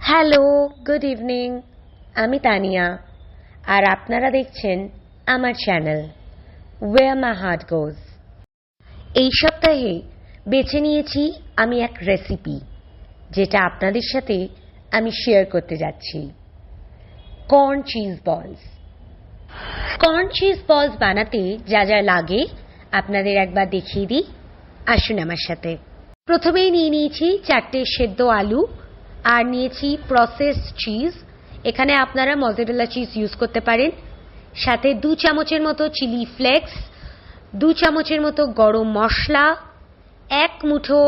Hello, good evening. আমি তানিয়া, আর আপনারা দেখছেন আমার চ্যানেল ওয়্যার মাই হার্ট গোজ। এই সপ্তাহে বেছে নিয়েছি আমি এক রেসিপি, যেটা আপনাদের সাথে আমি শেয়ার করতে যাচ্ছি। কর্ন চিজ বলস। কর্ন চিজ বলস বানাতে যা যা লাগে আপনাদের একবার দেখিয়ে দিই, আসুন আমার সাথে। প্রথমেই নিয়ে নিয়েছি 4টে সেদ্ধ আলু, আর নিয়েছি প্রসেসড চিজ। এখানে আপনারা মজারেলা চিজ ইউজ করতে পারেন। সাথে 2 চামচের মতো চিলি ফ্লেক্স, 2 চামচের মতো গরম মশলা, 1 মুঠো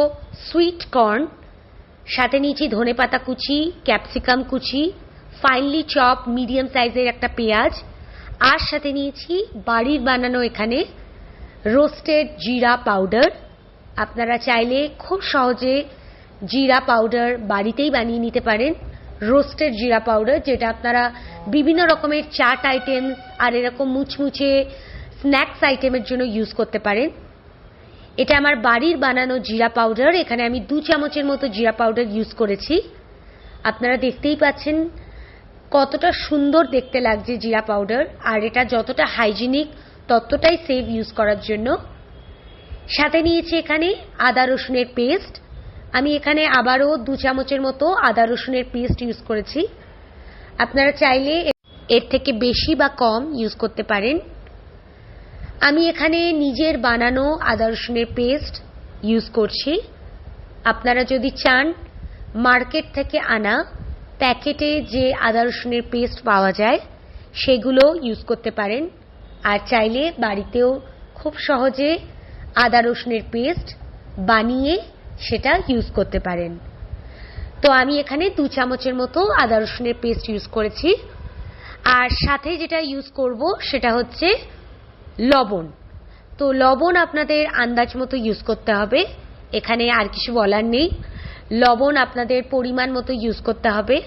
সুইট কর্ন, সাথে নিয়েছি ধনেপাতা কুচি, ক্যাপসিকাম কুচি, ফাইনলি চপ মিডিয়াম সাইজের একটা পেঁয়াজ, আর সাথে নিয়েছি বাড়ির বানানো এখানে রোস্টেড জিরা পাউডার। আপনারা চাইলে খুব সহজে জিরা পাউডার বাড়িতেই বানিয়ে নিতে পারেন। রোস্টেড জিরা পাউডার, যেটা আপনারা বিভিন্ন রকমের চাট আইটেম আর এরকম মুচমুচে স্ন্যাক্স আইটেমের জন্য ইউজ করতে পারেন। এটা আমার বাড়ির বানানো জিরা পাউডার। এখানে আমি 2 চামচের মতো জিরা পাউডার ইউজ করেছি। আপনারা দেখতেই পাচ্ছেন কতটা সুন্দর দেখতে লাগছে জিরা পাউডার, আর এটা যতটা হাইজিনিক ততটাই সেফ ইউজ করার জন্য। সাথে নিয়েছি এখানে আদা রসুনের পেস্ট। আমি এখানে আবারও 2 চামচের মতো আদা রসুনের পেস্ট ইউজ করেছি। আপনারা চাইলে এর থেকে বেশি বা কম ইউজ করতে পারেন। আমি এখানে নিজের বানানো আদা রসুনের পেস্ট ইউজ করছি। আপনারা যদি চান মার্কেট থেকে আনা প্যাকেটে যে আদা রসুনের পেস্ট পাওয়া যায় সেগুলো ইউজ করতে পারেন, আর চাইলে বাড়িতেও খুব সহজে আদা রসুনের পেস্ট বানিয়ে সেটা ইউজ করতে পারেন। তো আমি এখানে 2 চামচের মতো আদা রসুনের পেস্ট ইউজ করেছি। আর সাথে যেটা ইউজ করব সেটা হচ্ছে লবণ। তো লবণ আপনাদের আন্দাজ মতো ইউজ করতে হবে, এখানে আর কিছু বলার নেই। লবণ আপনাদের পরিমাণ মতো ইউজ করতে হবে।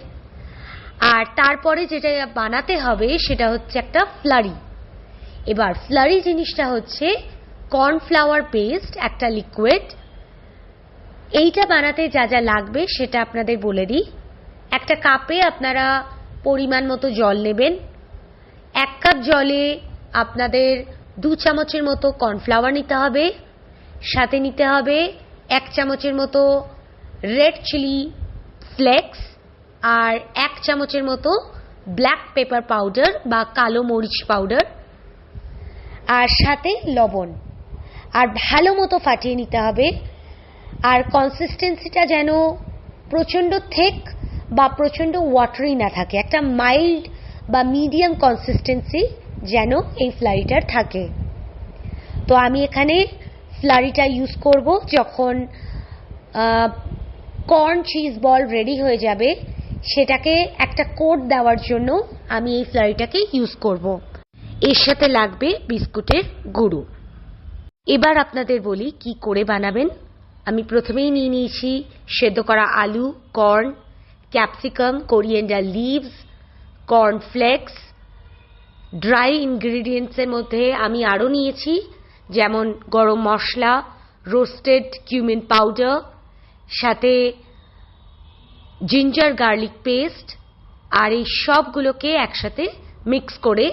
আর তারপরে যেটা বানাতে হবে সেটা হচ্ছে একটা ফ্লারি। এবার ফ্লারি জিনিসটা হচ্ছে কর্নফ্লাওয়ার বেসড একটা লিকুইড। এইটা বানাতে যা যা লাগবে সেটা আপনাদের বলে দিই। একটা কাপে আপনারা পরিমাণ মতো জল নেবেন। 1 কাপ জলে আপনাদের 2 চামচের মতো কর্নফ্লাওয়ার নিতে হবে। সাথে নিতে হবে 1 চামচের মতো রেড চিলি ফ্লেক্স, আর 1 চামচের মতো ব্ল্যাক পেপার পাউডার বা কালো মরিচ পাউডার, আর সাথে লবণ। আর ভালো মতো ফাটিয়ে নিতে হবে। আর কনসিস্টেন্সিটা যেন প্রচণ্ড থিক বা প্রচণ্ড ওয়াটারি না থাকে, একটা মাইল্ড বা মিডিয়াম কনসিস্টেন্সি যেন এই ফ্লারিটার থাকে। তো আমি এখানে ফ্লারিটা ইউজ করব যখন কর্ন চিজ বল রেডি হয়ে যাবে, সেটাকে একটা কোট দেওয়ার জন্য আমি এই ফ্লারিটাকে ইউজ করব। এর সাথে লাগবে বিস্কুটের গুঁড়ো। এবার আপনাদের বলি কি করে বানাবেন। আমি প্রথমেই নিয়ে নিয়েছি সেদ্ধ করা আলু, corn, capsicum, coriander leaves, corn flakes. Dry ইনগ্রিডিয়েন্টসের মধ্যে আমি আরও নিয়েছি যেমন garam masala, roasted cumin powder, সাথে জিঞ্জার গার্লিক পেস্ট, আর এই সবগুলোকে একসাথে মিক্স করে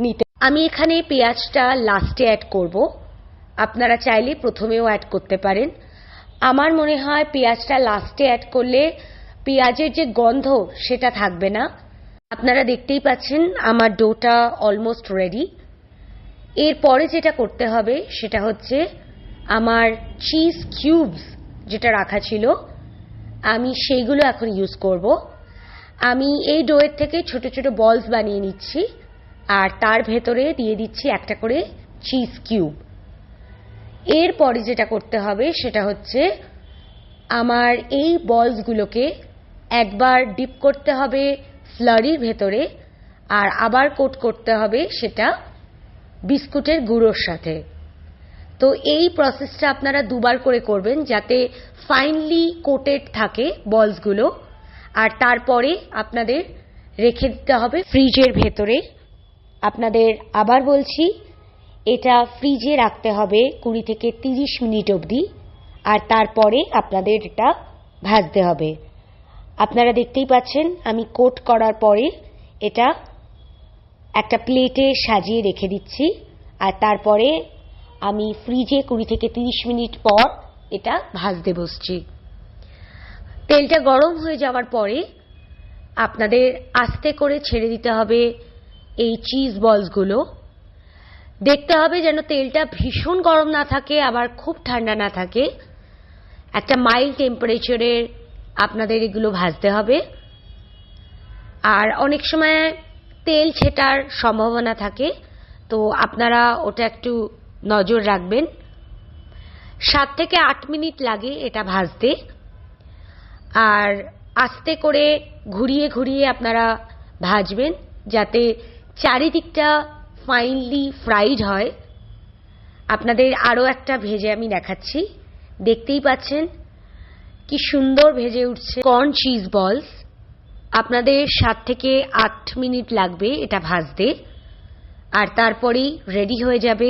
নিতে। আমি এখানে পেঁয়াজটা লাস্টে অ্যাড করব। আপনারা চাইলে প্রথমেও অ্যাড করতে পারেন। আমার মনে হয় পেঁয়াজটা লাস্টে অ্যাড করলে পেঁয়াজের যে গন্ধ সেটা থাকবে না। আপনারা দেখতেই পাচ্ছেন আমার ডোটা অলমোস্ট রেডি। এরপরে যেটা করতে হবে সেটা হচ্ছে আমার চিজ কিউবস যেটা রাখা ছিল, আমি সেইগুলো এখন ইউজ করব। আমি এই ডোয়ের থেকে ছোট ছোট বলস বানিয়ে নিচ্ছি, আর তার ভেতরে দিয়ে দিচ্ছি একটা করে চিজ কিউব। এরপরে যেটা করতে হবে সেটা হচ্ছে আমার এই বলসগুলোকে একবার ডিপ করতে হবে ফ্লারির ভেতরে, আর আবার কোট করতে হবে সেটা বিস্কুটের গুঁড়োর সাথে। তো এই প্রসেসটা আপনারা 2 বার করে করবেন যাতে ফাইনলি কোটেড থাকে বলসগুলো। আর তারপরে আপনাদের রেখে দিতে হবে ফ্রিজের ভেতরে। আপনাদের আবার বলছি, এটা ফ্রিজে রাখতে হবে 20 থেকে 30 মিনিট অবধি, আর তারপরে আপনাদের এটা ভাজতে হবে। আপনারা দেখতেই পাচ্ছেন আমি কোট করার পরে এটা একটা প্লেটে সাজিয়ে রেখে দিচ্ছি, আর তারপরে আমি ফ্রিজে 20 থেকে 30 মিনিট পর এটা ভাজতে বসছি। তেলটা গরম হয়ে যাওয়ার পরে আপনাদের আস্তে করে ছেড়ে দিতে হবে এই চিজ বলসগুলো। দেখতে হবে যেন তেলটা ভীষণ গরম না থাকে আবার খুব ঠান্ডা না থাকে, একটা মাইল্ড টেম্পারেচারের আপনাদের এগুলো ভাজতে হবে। আর অনেক সময় তেল ছেটার সম্ভাবনা থাকে, তো আপনারা ওটা একটু নজর রাখবেন। 7 থেকে 8 মিনিট লাগে এটা ভাজতে, আর আস্তে করে ঘুরিয়ে ঘুরিয়ে আপনারা ভাজবেন যাতে চারিদিকটা ফাইনলি ফ্রাইড হয়। আপনাদের আরও একটা ভেজে আমি দেখাচ্ছি, দেখতেই পাচ্ছেন কি সুন্দর ভেজে উঠছে কর্ন চিজ বলস। আপনাদের 7 থেকে 8 মিনিট লাগবে এটা ভাজতে, আর তারপরেই রেডি হয়ে যাবে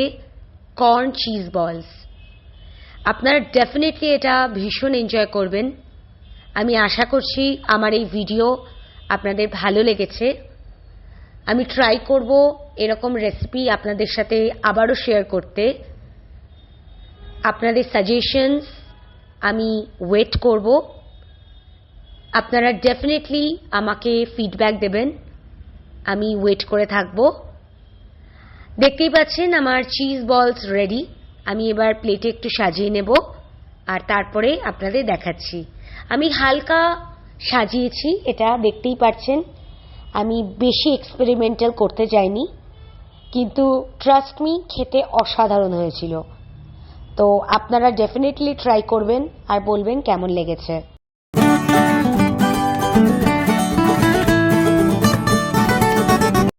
কর্ন চিজ বলস। আপনারা ডেফিনেটলি এটা ভীষণ এনজয় করবেন। আমি আশা করছি আমার এই ভিডিও আপনাদের ভালো লেগেছে। আমি ট্রাই করব এরকম রেসিপি আপনাদের সাথে আবারও শেয়ার করতে। আপনাদের সাজেশনস আমি ওয়েট করব। আপনারা ডেফিনেটলি আমাকে ফিডব্যাক দেবেন, আমি ওয়েট করে থাকব। দেখতেই পাচ্ছেন আমার চিজ বলস রেডি। আমি এবার প্লেটে একটু সাজিয়ে নেব, আর তারপরে আপনাদের দেখাচ্ছি। আমি হালকা সাজিয়েছি, এটা দেখতেই পাচ্ছেন। আমি বেশি এক্সপেরিমেন্টাল করতে চাইনি, কিন্তু ট্রাস্ট মি খেতে অসাধারণ হয়েছিল। তো আপনারা ডেফিনেটলি ট্রাই করবেন আর বলবেন কেমন লেগেছে।